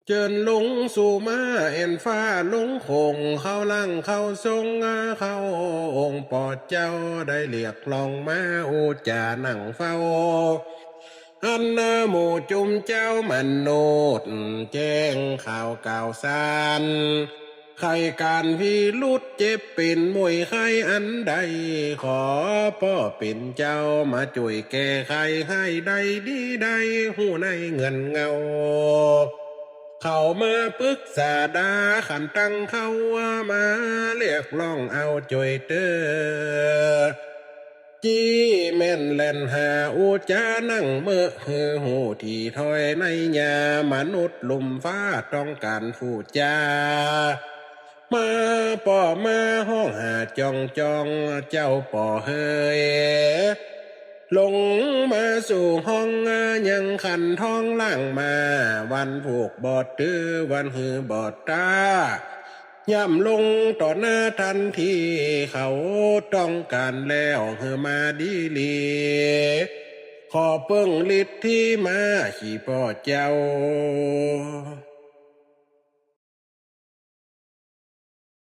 เจิญลุงสู่มาเอ็นฟ้าลุงคงเข้าลังเข้าทรงเข้าองค์ปอดเจ้าได้เรียกลองมาอูจาหนังเฝ้าอันนาหมู่จุมเจ้ามันโนดแจ้งข่าวก่าวสารใครการพิรุษเจ็บเป็นมวยใครอันใดขอพ่อเป็นเจ้ามาช่วยแก้ไขให้ได้ดีได้หูในเงินเงา เขามาปรึกษาดาขันตั้งเขาว่ามาเรียกร้องเอาจอยเตอจีแม่นแล่นหาอูจานั่งเมื่อฮือหูที่ถอยในยามนุษย์ลุมฟ้าต้องการฟูจามาป่อมาห้องหาจองเจ้าป่อเฮย ลงมาสู่ห้องยังขันท้องล่างมาวันผูกบอดตื้อวันหือบอดตาย่ำลงต่อหน้าทันทีเขาต้องการแล้วเฮือมาดีลีขอเปิ้งฤทธิ์ที่มาขี่พ่อเจ้า